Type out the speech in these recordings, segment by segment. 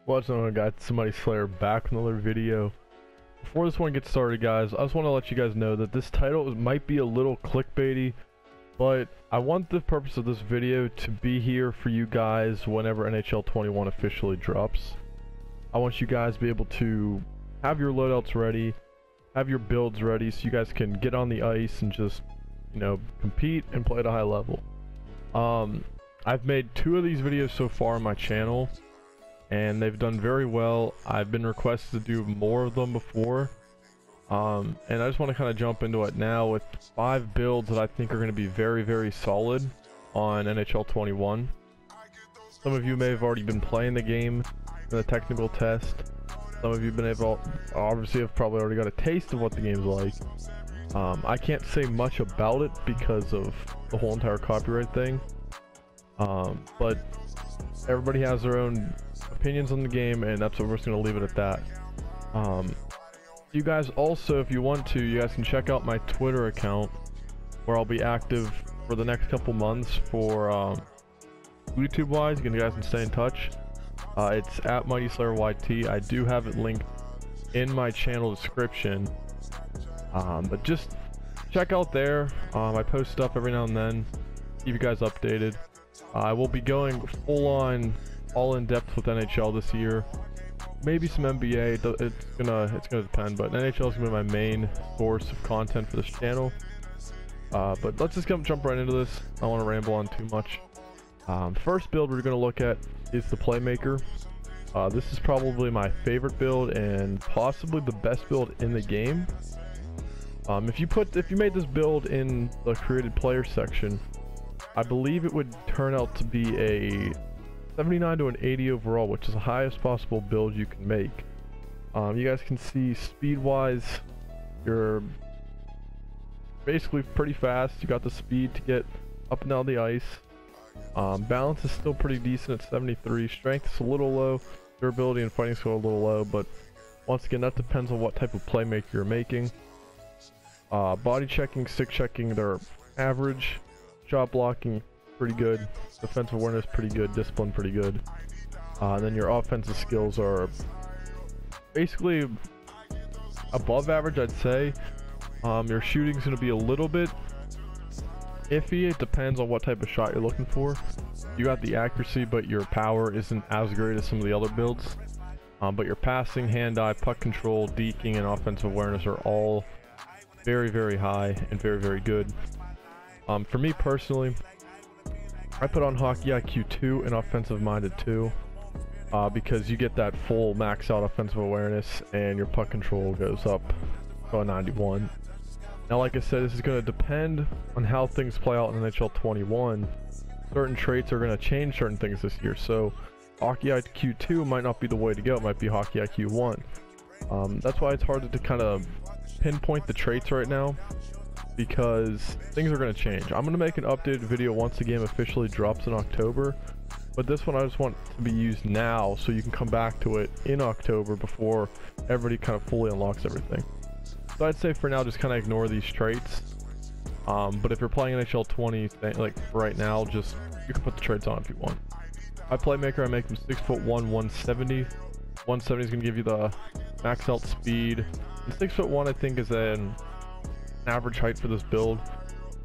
What's going on, guys? Somebody Slayer back with another video. Before this one gets started, guys, I just want to let you guys know that this title might be a little clickbaity, but I want the purpose of this video to be here for you guys whenever NHL 21 officially drops. I want you guys to be able to have your loadouts ready, have your builds ready, so you guys can get on the ice and just, you know, compete and play at a high level. I've made 2 of these videos so far on my channel, and they've done very well. I've been requested to do more of them before, and I just want to kind of jump into it now with 5 builds that I think are going to be very, very solid on NHL 21. Some of you may have already been playing the game in the technical test. Some of you have been able, obviously have probably already got a taste of what the game's like. I can't say much about it because of the whole entire copyright thing, but everybody has their own opinions on the game, and that's what we're just going to leave it at that. You guys also, if you want to, you guys can check out my Twitter account where I'll be active for the next couple months for YouTube wise. You guys can stay in touch. It's at MightySlayerYT. I do have it linked in my channel description, but just check out there. I post stuff every now and then, keep you guys updated. I will be going full on, all in depth with NHL this year. Maybe some NBA. It's gonna depend, but NHL is gonna be my main source of content for this channel. But let's just jump right into this. I don't want to ramble on too much. First build we're gonna look at is the Playmaker. This is probably my favorite build and possibly the best build in the game. If you made this build in the created player section, I believe it would turn out to be a 79 to an 80 overall, which is the highest possible build you can make. You guys can see speed-wise, you're basically pretty fast. You got the speed to get up and down the ice. Balance is still pretty decent at 73. Strength is a little low. Durability and fighting skill a little low, but once again, that depends on what type of playmaker you're making. Body checking, stick checking, they're average. Shot blocking, pretty good. Defensive awareness, pretty good. Discipline, pretty good. Then your offensive skills are basically above average, I'd say. Your shooting's going to be a little bit iffy. It depends on what type of shot you're looking for. You got the accuracy, but your power isn't as great as some of the other builds. But your passing, hand-eye, puck control, deking, and offensive awareness are all very, very high and very, very good. For me personally, I put on Hockey IQ 2 and Offensive Minded 2 because you get that full max out offensive awareness and your puck control goes up to a 91. Now, like I said, this is going to depend on how things play out in NHL 21. Certain traits are going to change certain things this year, so Hockey IQ 2 might not be the way to go. It might be Hockey IQ 1. That's why it's hard to kind of pinpoint the traits right now, because things are going to change. I'm going to make an updated video once the game officially drops in October, but this one I just want to be used now so you can come back to it in October before everybody kind of fully unlocks everything. So I'd say for now just kind of ignore these traits, but if you're playing NHL 20 like right now, just you can put the traits on if you want. My Playmaker, I make him 6'1", 170. 170 is going to give you the max out speed, and 6'1" I think is an average height for this build.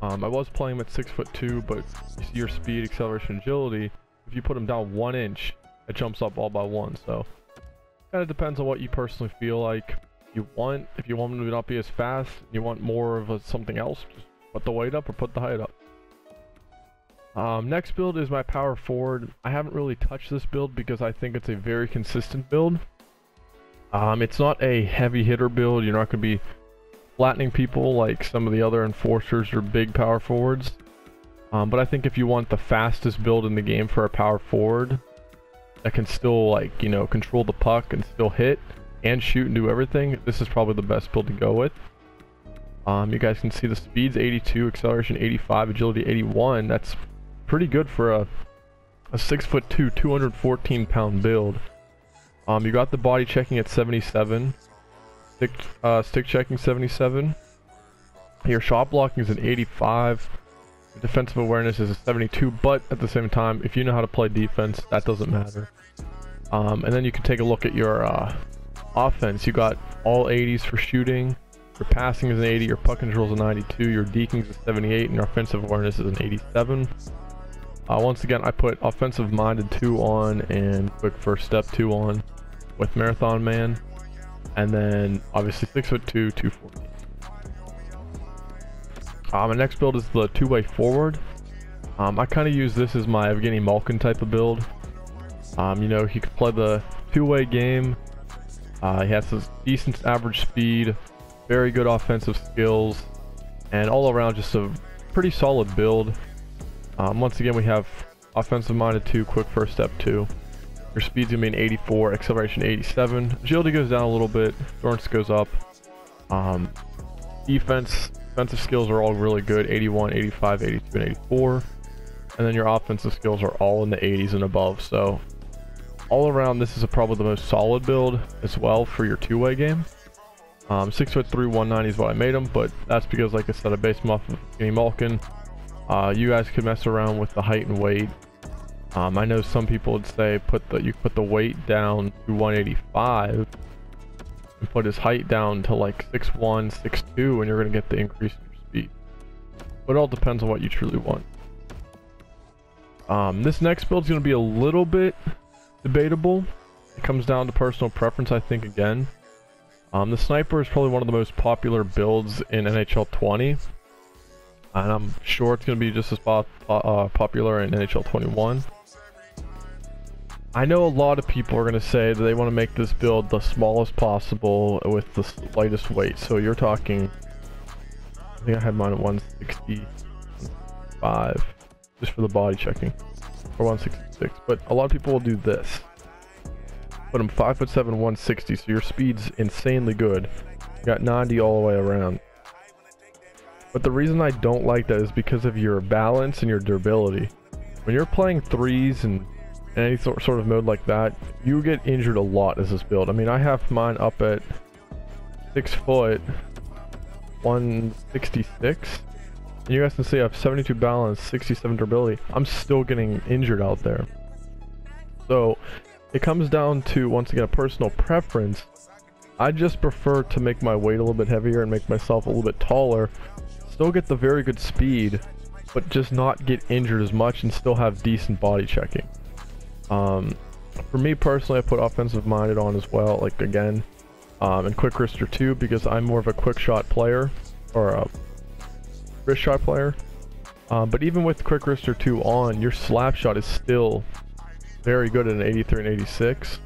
I was playing him at 6'2", but you see your speed, acceleration, agility. If you put him down 1 inch, it jumps up all by 1. So kind of depends on what you personally feel like you want. If you want him to not be as fast, you want more of something else, just put the weight up or put the height up. Next build is my power forward. I haven't really touched this build because I think it's a very consistent build. It's not a heavy hitter build. You're not going to be flattening people like some of the other enforcers or big power forwards, but I think if you want the fastest build in the game for a power forward that can still, like, you know, control the puck and still hit and shoot and do everything, this is probably the best build to go with. You guys can see the speed's 82, acceleration 85, agility 81. That's pretty good for a 6'2", 214-pound build. You got the body checking at 77. Stick checking 77. Your shot blocking is an 85. Your defensive awareness is a 72, but at the same time, if you know how to play defense, that doesn't matter. And then you can take a look at your offense. You got all 80s for shooting, your passing is an 80, your puck control is a 92, your deking is a 78, and your offensive awareness is an 87. Once again, I put offensive minded 2 on and quick first step 2 on with Marathon Man, and then obviously 6'2", 240. My next build is the two-way forward. I kind of use this as my Evgeny Malkin type of build. You know, he could play the two-way game. He has this decent average speed, very good offensive skills, and all around just a pretty solid build. Once again, we have offensive minded 2, quick first step 2. Your speed's gonna be an 84, acceleration 87. Agility goes down a little bit, endurance goes up. Defensive skills are all really good, 81, 85, 82, and 84. And then your offensive skills are all in the 80s and above. So all around, this is probably the most solid build as well for your two-way game. 6'3", 190 is what I made him, but that's because, like I said, I based him off of Evgeny Malkin. You guys can mess around with the height and weight. I know some people would say you put the weight down to 185 and put his height down to like 6'1", 6'2", and you're going to get the increase in your speed. But it all depends on what you truly want. This next build is going to be a little bit debatable. It comes down to personal preference, I think, again. The sniper is probably one of the most popular builds in NHL 20. And I'm sure it's going to be just as popular in NHL 21. I know a lot of people are going to say that they want to make this build the smallest possible with the lightest weight. So you're talking, I think I had mine at 165 just for the body checking, or 166. But a lot of people will do this. Put them 5'7", 160, so your speed's insanely good. You got 90 all the way around. But the reason I don't like that is because of your balance and your durability. When you're playing threes and in any sort of mode like that, you get injured a lot as this build. I mean, I have mine up at 6 foot, 166. And you guys can see I have 72 balance, 67 durability. I'm still getting injured out there. So it comes down to, once again, a personal preference. I just prefer to make my weight a little bit heavier and make myself a little bit taller. Still get the very good speed, but just not get injured as much and still have decent body checking. For me personally, I put offensive minded on as well, like again, and quick wrister 2, because I'm more of a quick shot player, or a wrist shot player. But even with quick wrister 2 on, your slap shot is still very good at an 83 and 86.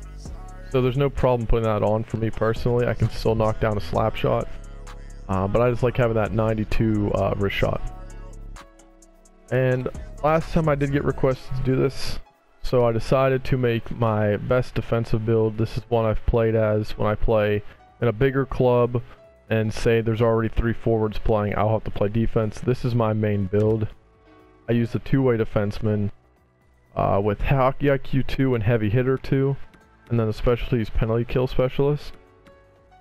So there's no problem putting that on for me personally. I can still knock down a slap shot. But I just like having that 92 wrist shot. And last time I did get requested to do this, so I decided to make my best defensive build. This is one I've played as when I play in a bigger club and say there's already 3 forwards playing, I'll have to play defense. This is my main build. I use the two-way defenseman with hockey IQ 2 and heavy hitter 2, and then the specialties penalty kill specialist.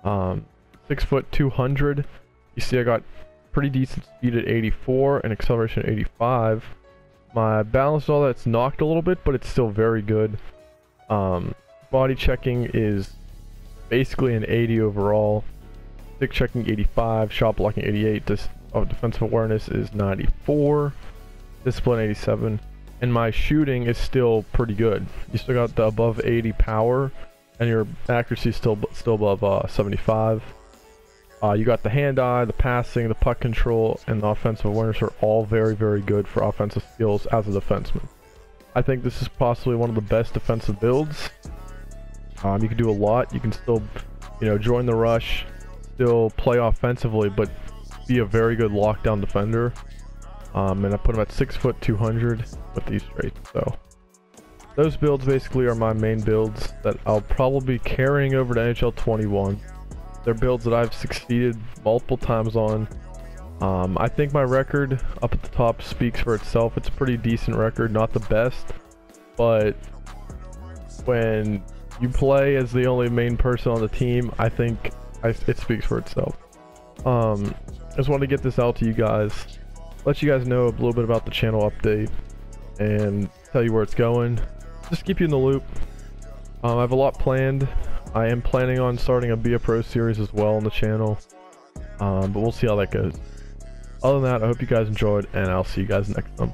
6 foot 200. You see I got pretty decent speed at 84 and acceleration at 85. My balance and all that's knocked a little bit, but it's still very good. Body checking is basically an 80 overall. Stick checking 85, shot blocking 88. Defensive awareness is 94. Discipline 87. And my shooting is still pretty good. You still got the above 80 power, and your accuracy is still above 75. You got the hand-eye, the passing, the puck control, and the offensive awareness are all very, very good for offensive skills as a defenseman. I think this is possibly one of the best defensive builds. You can do a lot. You can still, join the rush, still play offensively, but be a very good lockdown defender. And I put him at 6 foot 200 with these traits. So those builds basically are my main builds that I'll probably be carrying over to NHL 21. They're builds that I've succeeded multiple times on. I think my record up at the top speaks for itself. It's a pretty decent record, not the best, but when you play as the only main person on the team, I think it speaks for itself. I just wanted to get this out to you guys, let you guys know a little bit about the channel update, and tell you where it's going. Just keep you in the loop. I have a lot planned. I am planning on starting a Be a Pro series as well on the channel, but we'll see how that goes. Other than that, I hope you guys enjoyed, and I'll see you guys next time.